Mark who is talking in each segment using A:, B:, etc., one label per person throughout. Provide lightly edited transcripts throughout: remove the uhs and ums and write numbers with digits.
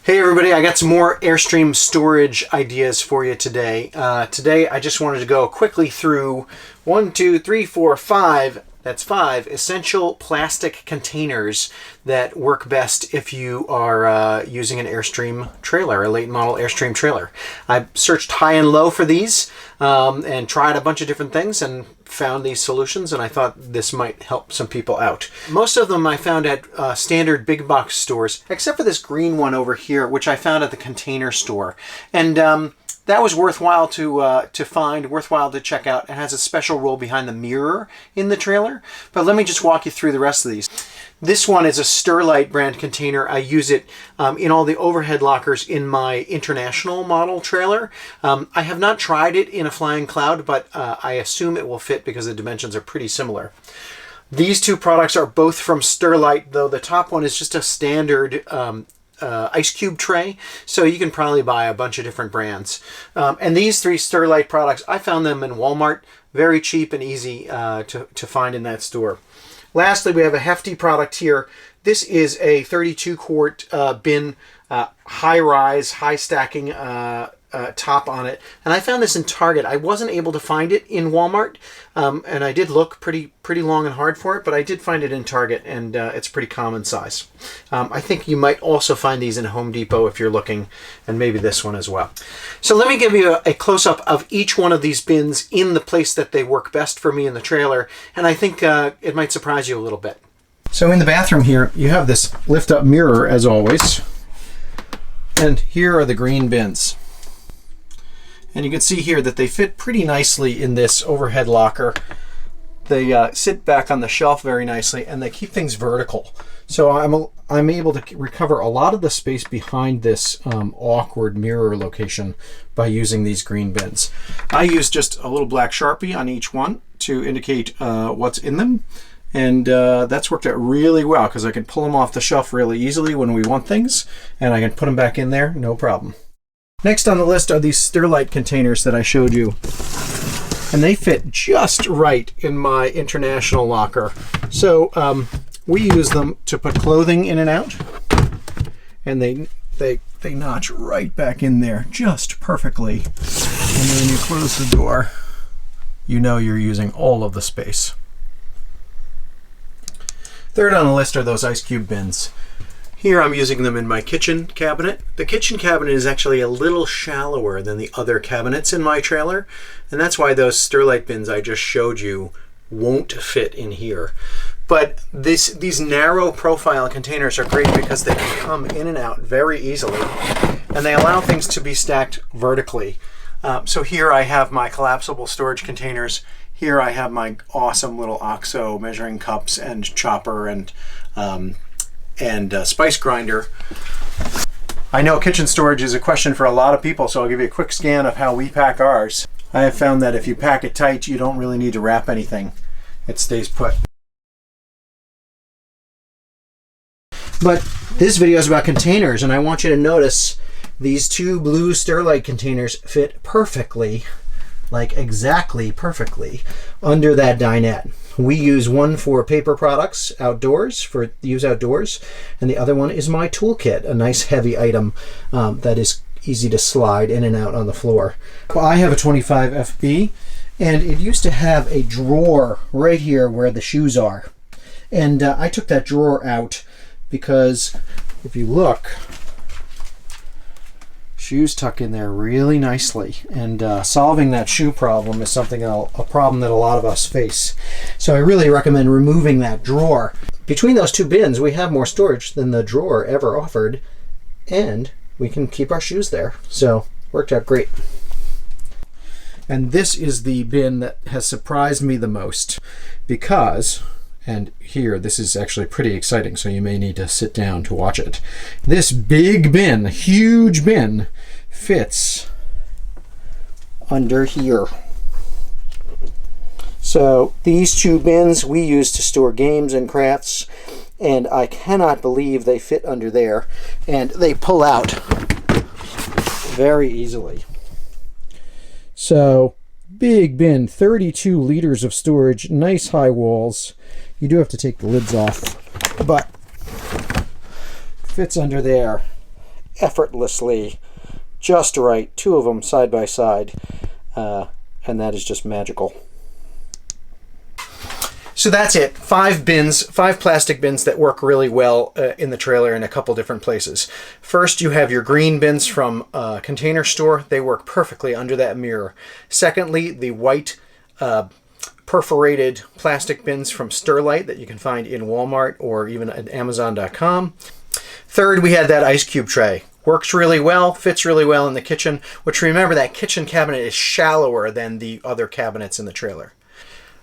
A: Hey everybody, I got some more Airstream storage ideas for you today. Today I just wanted to go quickly through 5 essential plastic containers that work best if you are using an Airstream trailer, a late model Airstream trailer. I searched high and low for these and tried a bunch of different things and found these solutions, and I thought this might help some people out. Most of them I found at standard big box stores, except for this green one over here, which I found at the Container Store. And that was worthwhile to find, worthwhile to check out. It has a special roll behind the mirror in the trailer. But let me just walk you through the rest of these. This one is a Sterlite brand container. I use it in all the overhead lockers in my international model trailer. I have not tried it in a flying cloud, but I assume it will fit because the dimensions are pretty similar. These two products are both from Sterlite, though the top one is just a standard ice cube tray, so you can probably buy a bunch of different brands. And these three Sterlite products, I found them in Walmart, very cheap and easy to find in that store. Lastly, we have a Hefty product here. This is a 32 quart bin, high rise, high stacking top on it, and I found this in Target. I wasn't able to find it in Walmart, and I did look pretty long and hard for it, but I did find it in Target, and it's pretty common size. I think you might also find these in Home Depot if you're looking, and maybe this one as well. So let me give you a close-up of each one of these bins in the place that they work best for me in the trailer, and I think it might surprise you a little bit. So in the bathroom here, you have this lift-up mirror as always, and here are the green bins. And you can see here that they fit pretty nicely in this overhead locker. They sit back on the shelf very nicely, and they keep things vertical. So I'm able to recover a lot of the space behind this awkward mirror location by using these green bins. I use just a little black Sharpie on each one to indicate what's in them. And that's worked out really well because I can pull them off the shelf really easily when we want things, and I can put them back in there, no problem. Next on the list are these Sterlite containers that I showed you. And they fit just right in my international locker. So we use them to put clothing in and out. And they notch right back in there just perfectly. And then when you close the door, you know you're using all of the space. Third on the list are those ice cube bins. Here I'm using them in my kitchen cabinet. The kitchen cabinet is actually a little shallower than the other cabinets in my trailer, and that's why those Sterlite bins I just showed you won't fit in here. But these narrow profile containers are great because they can come in and out very easily, and they allow things to be stacked vertically. So here I have my collapsible storage containers. Here I have my awesome little OXO measuring cups and chopper and spice grinder. I know kitchen storage is a question for a lot of people, so I'll give you a quick scan of how we pack ours. I have found that if you pack it tight, you don't really need to wrap anything. It stays put. But this video is about containers, and I want you to notice these two blue Sterlite containers fit perfectly, like exactly perfectly, under that dinette. We use one for paper products outdoors, for use outdoors, and the other one is my toolkit, a nice heavy item that is easy to slide in and out on the floor. Well, I have a 25 FB, and it used to have a drawer right here where the shoes are. And I took that drawer out because if you look, shoes tuck in there really nicely, and solving that shoe problem is a problem that a lot of us face. So I really recommend removing that drawer. Between those two bins, we have more storage than the drawer ever offered, and we can keep our shoes there. So worked out great. And this is the bin that has surprised me the most because, and here, this is actually pretty exciting, so you may need to sit down to watch it. This big bin, huge bin, fits under here. So these two bins we use to store games and crafts, and I cannot believe they fit under there, and they pull out very easily. So big bin, 32 liters of storage, nice high walls. You do have to take the lids off, but fits under there. effortlessly, just right, 2 of them side by side, and that is just magical. So that's it. 5 bins, 5 plastic bins that work really well in the trailer in a couple different places. First, you have your green bins from Container Store. They work perfectly under that mirror. Secondly, the white perforated plastic bins from Sterlite that you can find in Walmart or even at Amazon.com. Third, we had that ice cube tray. Works really well, fits really well in the kitchen, which, remember, that kitchen cabinet is shallower than the other cabinets in the trailer.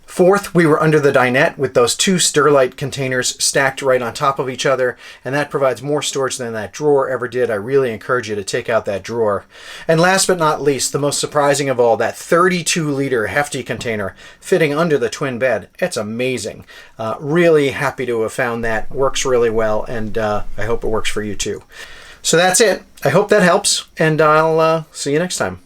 A: Fourth, we were under the dinette with those 2 Sterlite containers stacked right on top of each other, and that provides more storage than that drawer ever did. I really encourage you to take out that drawer. And last but not least, the most surprising of all, that 32-liter Hefty container fitting under the twin bed. It's amazing. Really happy to have found that. Works really well, and I hope it works for you too. So that's it. I hope that helps, and I'll see you next time.